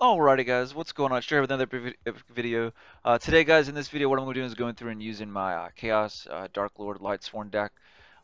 Alrighty guys, what's going on? Share with another epic video. Today guys, in this video what I'm going to do is going through and using my Chaos Darklord Lightsworn deck.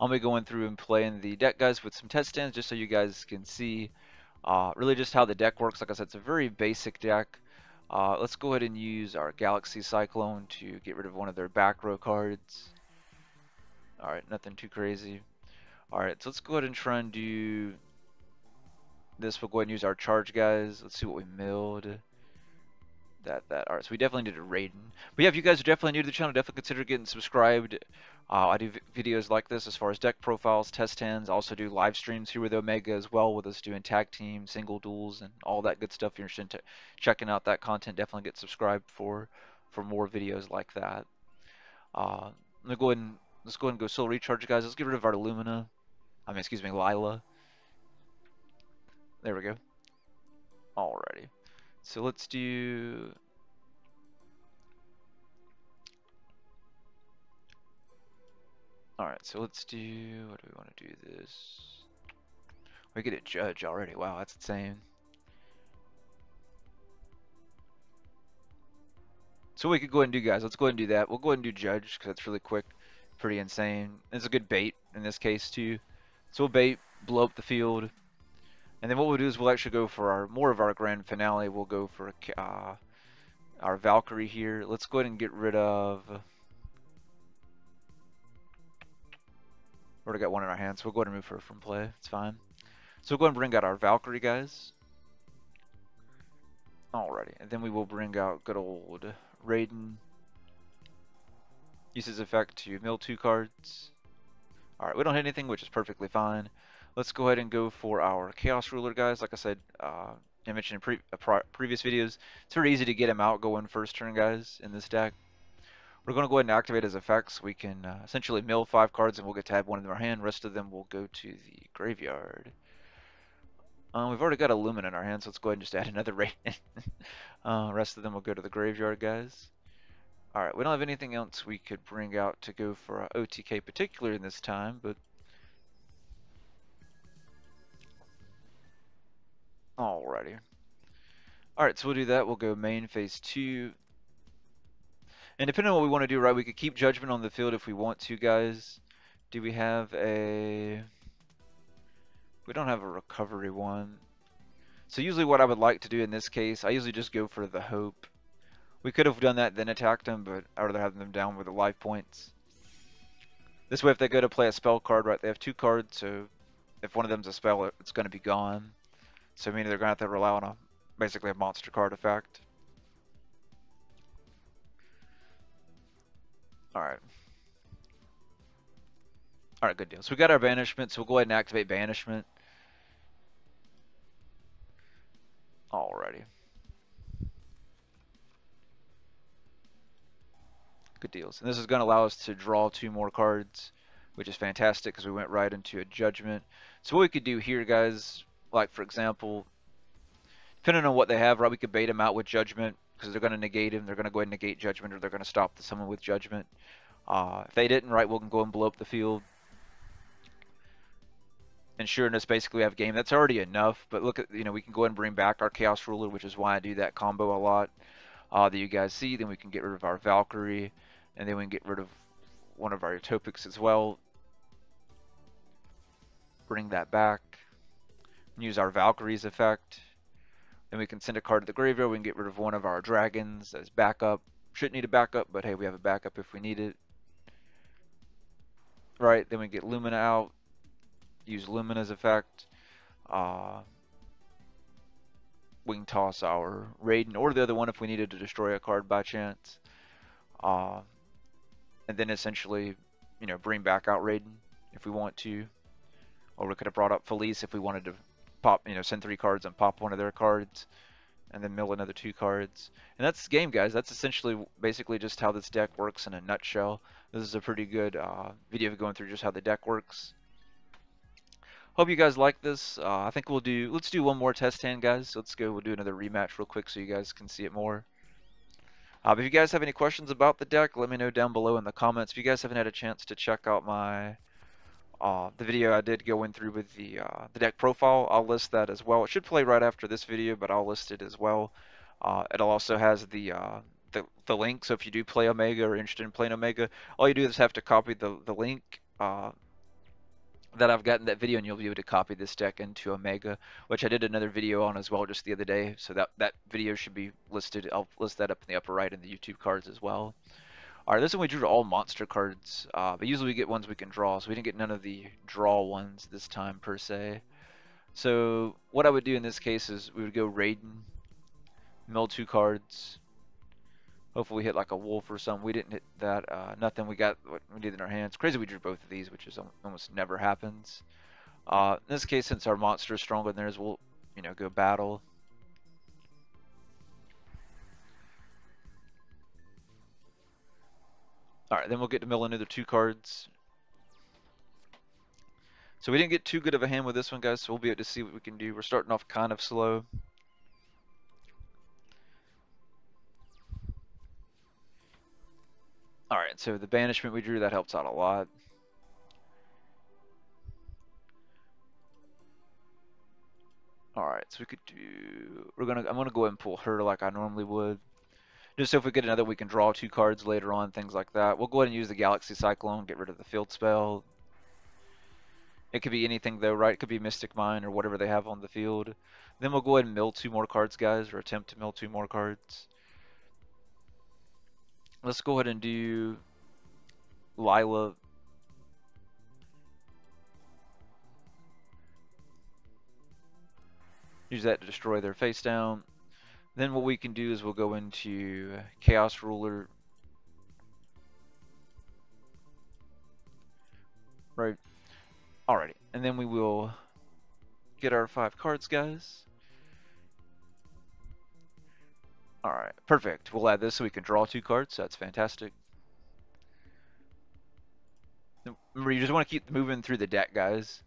I'm going to be going through and playing the deck guys with some test stands just so you guys can see really just how the deck works. Like I said, it's a very basic deck. Let's go ahead and use our Galaxy Cyclone to get rid of one of their back row cards. Alright, nothing too crazy. Alright, so let's go ahead and try and do this. We'll go ahead and use our charge guys. Let's see what we milled. Alright, so we definitely need a Raiden. But yeah, if you guys are definitely new to the channel, definitely consider getting subscribed. I do videos like this as far as deck profiles, test hands. I also do live streams here with Omega as well, with us doing tag team, single duels, and all that good stuff. If you're interested in checking out that content, definitely get subscribed for more videos like that. Let me go ahead and let's go ahead and go soul recharge, guys. Let's get rid of our Lumina. Excuse me, Lila. There we go. Alrighty. So let's do. Alright, so let's do. What do we want to do this? We get a judge already. Wow, that's insane. So we could go ahead and do, guys. Let's go ahead and do that. We'll go ahead and do judge because that's really quick, pretty insane. It's a good bait in this case too. So we'll bait, blow up the field, and then what we'll do is we'll actually go for our more of our grand finale. We'll go for our Valkyrie here. Let's go ahead and get rid of. We already got one in our hands, so we'll go ahead and move her from play. It's fine. So we'll go ahead and bring out our Valkyrie, guys. Alrighty, and then we will bring out good old Raiden. Use his effect to mill 2 cards. Alright, we don't hit anything, which is perfectly fine. Let's go ahead and go for our Chaos Ruler, guys. Like I said, I mentioned in previous videos, it's very easy to get him out going first turn, guys, in this deck. We're going to go ahead and activate his effects. We can essentially mill 5 cards and we'll get to have one in our hand. Rest of them will go to the graveyard. We've already got a Lumen in our hand, so let's go ahead and just add another Raiden. Rest of them will go to the graveyard, guys. Alright, we don't have anything else we could bring out to go for OTK particular in this time, but alrighty. Alright, so we'll do that. We'll go main phase 2. And depending on what we want to do, right, we could keep Judgment on the field if we want to, guys. Do we have a... We don't have a recovery one. So usually what I would like to do in this case, I usually just go for the hope. We could have done that then attacked them, but I'd rather have them down with the life points. This way if they go to play a spell card, right, they have 2 cards, so if one of them's a spell, it's going to be gone. So meaning they're going to have to rely on basically a monster card effect. Alright. Alright, good deal. So we got our banishment, so we'll go ahead and activate banishment. Alrighty. Good deals. And this is going to allow us to draw 2 more cards, which is fantastic because we went right into a judgment. So what we could do here, guys, like for example, depending on what they have, right, we could bait them out with judgment because they're going to negate him. They're going to go ahead and negate judgment, or they're going to stop the summon with judgment. If they didn't, right, we'll go and blow up the field. Ensuring us basically we have game. That's already enough, but look at, we can go ahead and bring back our Chaos Ruler, which is why I do that combo a lot that you guys see. Then we can get rid of our Valkyrie, and then we can get rid of one of our Utopics as well. Bring that back. And use our Valkyrie's effect. Then we can send a card to the graveyard. We can get rid of one of our dragons as backup. Shouldn't need a backup, but hey, we have a backup if we need it. Right, then we get Lumina out. Use Lumina's effect. We can toss our Raiden or the other one if we needed to destroy a card by chance. And then essentially, bring back out Raiden if we want to. Or we could have brought up Felice if we wanted to pop, send 3 cards and pop one of their cards. And then mill another 2 cards. And that's the game, guys. That's essentially basically just how this deck works in a nutshell. This is a pretty good video of going through just how the deck works. Hope you guys like this. I think let's do one more test hand, guys. We'll do another rematch real quick so you guys can see it more. But if you guys have any questions about the deck, let me know down below in the comments. If you guys haven't had a chance to check out my The video I did go in through with the deck profile, I'll list that as well. It should play right after this video, but I'll list it as well. It also has the link, so if you do play Omega or interested in playing Omega, all you do is have to copy the link that I've got in that video, and you'll be able to copy this deck into Omega, which I did another video on as well just the other day. So that video should be listed. I'll list that up in the upper right in the YouTube cards as well. All right, this one we drew all monster cards, but usually we get ones we can draw, so we didn't get none of the draw ones this time per se. So what I would do in this case is we would go Raiden, mill 2 cards. Hopefully we hit like a wolf or something. We didn't hit that. Nothing. We got what we did in our hands. Crazy we drew both of these, which is almost never happens. In this case, since our monster is stronger than theirs, we'll go battle. All right, then we'll get to mill another 2 cards. So we didn't get too good of a hand with this one, guys, so we'll be able to see what we can do. We're starting off kind of slow. Alright, so the banishment we drew, that helps out a lot. Alright, so we could do... I'm gonna go ahead and pull her like I normally would. Just so if we get another, we can draw 2 cards later on, things like that. We'll go ahead and use the Galaxy Cyclone, get rid of the field spell. It could be anything though, right? It could be Mystic Mine or whatever they have on the field. Then we'll go ahead and mill 2 more cards, guys, or attempt to mill 2 more cards. Let's go ahead and do Lila. Use that to destroy their face down. Then what we can do is we'll go into Chaos Ruler. Right. Alrighty. And then we will get our 5 cards, guys. Alright. Perfect. We'll add this so we can draw 2 cards. So that's fantastic. Remember, you just want to keep moving through the deck, guys.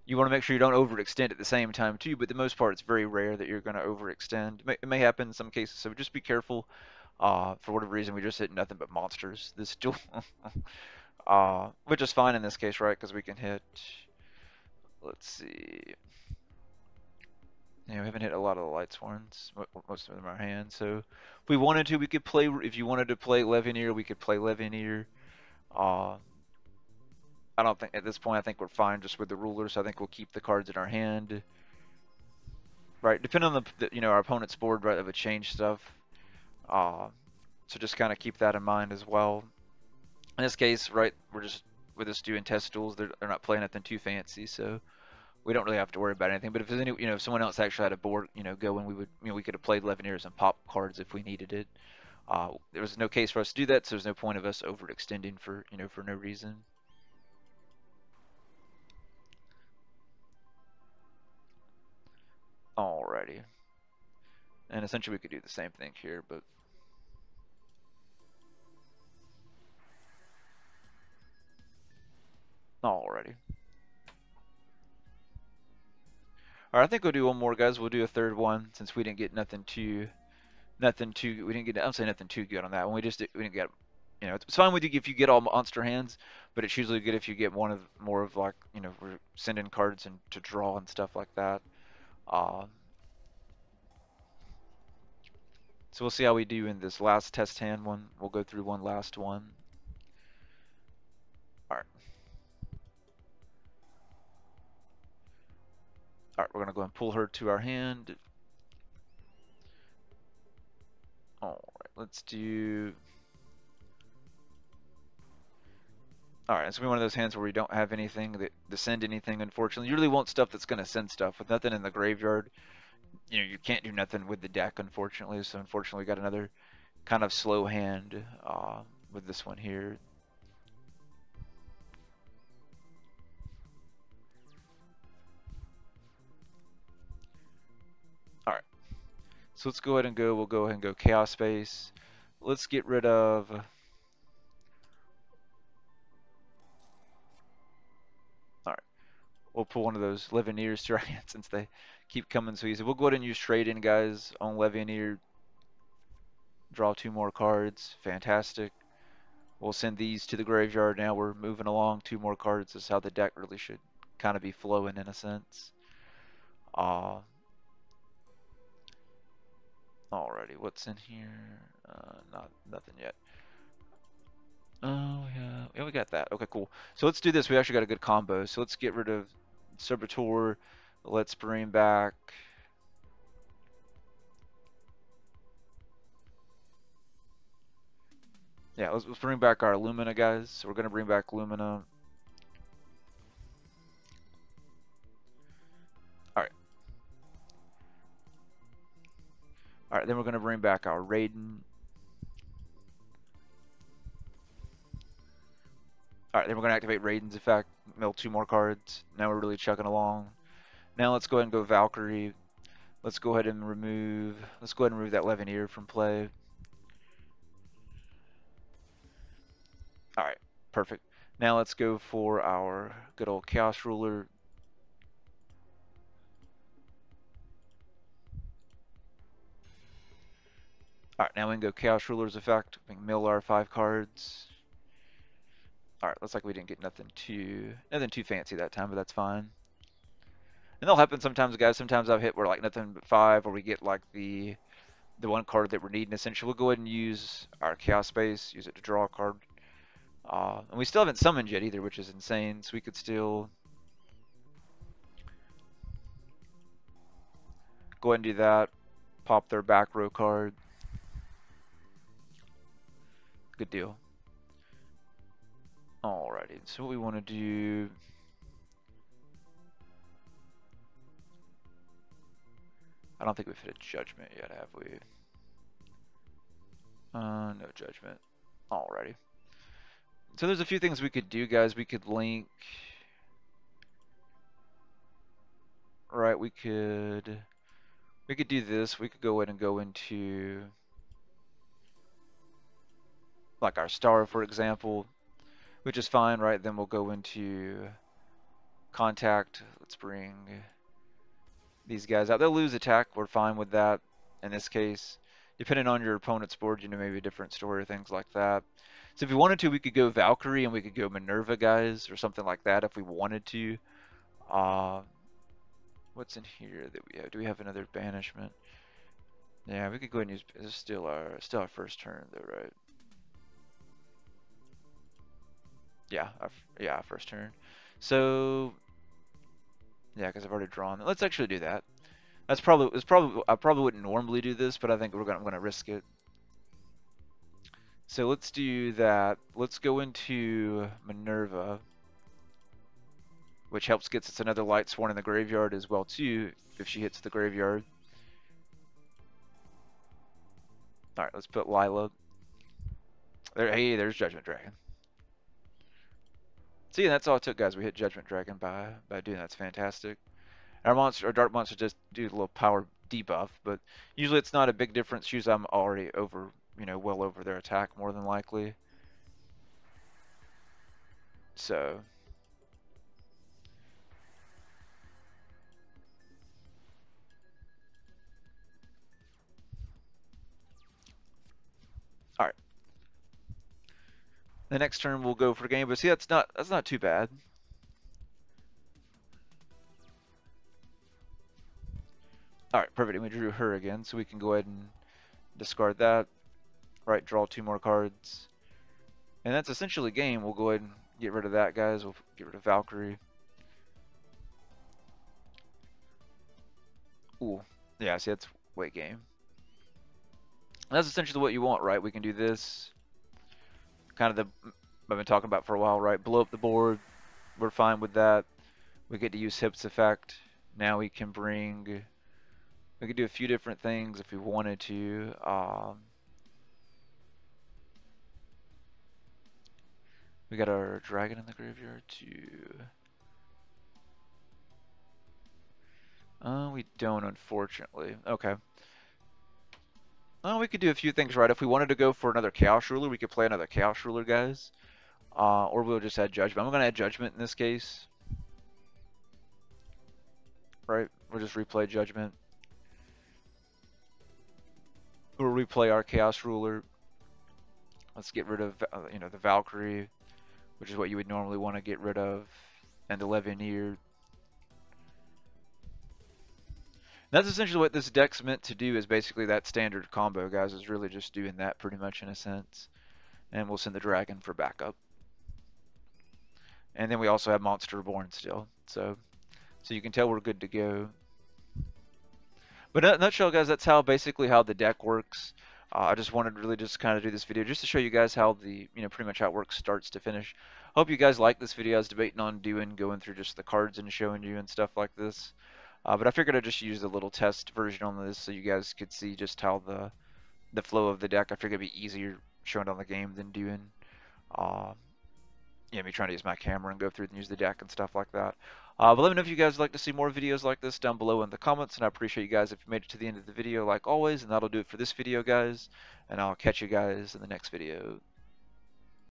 You want to make sure you don't overextend at the same time, too. But the most part, it's very rare that you're going to overextend. It may happen in some cases, so just be careful. For whatever reason, we just hit nothing but monsters this duel. Which is fine in this case, right? Because we can hit... Let's see... Yeah, we haven't hit a lot of the Lightsworns. Most of them are hands. So if we wanted to, we could play... If you wanted to play Levineer, we could play Levineer. I don't think... At this point, I think we're fine just with the rulers. I think we'll keep the cards in our hand. Right, depending on our opponent's board, right, that would change stuff. So just kind of keep that in mind as well. In this case, right, we're just doing test duels. They're not playing anything too fancy, so we don't really have to worry about anything. But if there's any, if someone else actually had a board, going, we would, we could have played Levineers and pop cards if we needed it. There was no case for us to do that, so there's no point of us overextending for, for no reason. Alrighty. And essentially we could do the same thing here, but... Alrighty. Alright, I think we'll do one more, guys. We'll do a third one, since we didn't get nothing too... we didn't get, I'm saying nothing too good on that one. We didn't get, it's fine with you if you get all monster hands, but it's usually good if you get more of like, we're sending cards and to draw and stuff like that. So we'll see how we do in this last test hand one. We'll go through one last one. Alright. Alright, we're going to go and pull her to our hand. Alright, let's do... Alright, it's going to be one of those hands where we don't have anything to send anything, unfortunately. You really want stuff that's going to send stuff. With nothing in the graveyard, you can't do nothing with the deck, unfortunately. So unfortunately, we got another kind of slow hand with this one here. Alright, so let's go ahead and go. We'll go ahead and go Chaos Space. Let's get rid of... Alright, we'll pull one of those Levineers to our hand since they keep coming so easy. We'll go ahead and use trade-in, guys, on Levineer. Draw 2 more cards. Fantastic. We'll send these to the graveyard. Now we're moving along. 2 more cards. This is how the deck really should kind of be flowing in a sense. Alrighty, what's in here? Nothing yet. Oh yeah, we got that. Okay, cool. So let's do this. We actually got a good combo. So let's get rid of Servitor. Let's bring back. Yeah, let's bring back our Lumina guys. So we're gonna bring back Lumina. All right. All right. Then we're gonna bring back our Raiden. All right. Then we're gonna activate Raiden's effect. Mill 2 more cards. Now we're really chugging along. Now let's go ahead and go Valkyrie. Let's go ahead and remove. Let's go ahead and remove that Levineer from play. All right. Perfect. Now let's go for our good old Chaos Ruler. Alright, now we can go Chaos Ruler's effect. We can mill our 5 cards. Alright, looks like we didn't get nothing too fancy that time, but that's fine. And that'll happen sometimes, guys. Sometimes I've hit where like nothing but 5, or we get like the one card that we're needing. Essentially, we'll go ahead and use our Chaos Space, use it to draw a card. And we still haven't summoned yet either, which is insane. So we could still go ahead and do that. Pop their back row card. Good deal. Alrighty, so what we want to do. I don't think we've hit a judgment yet, have we? No judgment. Alrighty. So there's a few things we could do, guys. We could link. Right, we could do this. We could go ahead and go into like our star, for example, which is fine, right? Then we'll go into contact. Let's bring these guys out. They'll lose attack. We're fine with that in this case. Depending on your opponent's board, you know, maybe a different story or things like that. So if we wanted to, we could go Valkyrie and we could go Minerva, guys, or something like that if we wanted to. What's in here that we have? Do we have another banishment? Yeah, we could go ahead and use. This is still our first turn, though, right? Yeah, yeah, first turn. So yeah, because I've already drawn. Let's actually do that. It's probably I probably wouldn't normally do this, but I think I'm gonna risk it. So let's do that. Let's go into Minerva, which helps gets us another Lightsworn in the graveyard as well too, if she hits the graveyard. All right, let's put Lila. There, hey, there's Judgment Dragon. See, that's all it took, guys. We hit Judgment Dragon by doing that. That's fantastic. Our dark monster just do a little power debuff, but usually it's not a big difference. Usually I'm already over, you know, well over their attack more than likely. So all right. The next turn we'll go for game, but see that's not too bad. All right, perfect. And we drew her again, so we can go ahead and discard that. Right, draw 2 more cards. And that's essentially game. We'll go ahead and get rid of that, guys. We'll get rid of Valkyrie. Ooh, yeah, see, that's late game. That's essentially what you want, right? We can do this. Kind of I've been talking about for a while, right? Blow up the board. We're fine with that. We get to use Hip's effect. Now we can bring. We could do a few different things if we wanted to. We got our dragon in the graveyard too. We don't, unfortunately. Okay. We could do a few things, right? If we wanted to go for another Chaos Ruler, we could play another Chaos Ruler, guys. Or we'll just add Judgment. I'm going to add Judgment in this case. Right? We'll just replay Judgment. Or replay our Chaos Ruler. Let's get rid of the Valkyrie, which is what you would normally want to get rid of, and the Levineer. That's essentially what this deck's meant to do, is basically that standard combo, guys, is really just doing that pretty much in a sense. And we'll send the dragon for backup. And then we also have Monster Reborn still. So you can tell we're good to go. But in a nutshell, guys, that's basically how the deck works. I just wanted to really just kind of do this video just to show you guys how pretty much how it works starts to finish. Hope you guys like this video. I was debating on going through just the cards and showing you and stuff like this. But I figured I'd just use a little test version on this so you guys could see just how the flow of the deck. I figured it'd be easier showing it on the game than doing uh, me trying to use my camera and go through and use the deck and stuff like that. But let me know if you guys would like to see more videos like this down below in the comments, and I appreciate you guys if you made it to the end of the video like always, and that'll do it for this video, guys, and I'll catch you guys in the next video.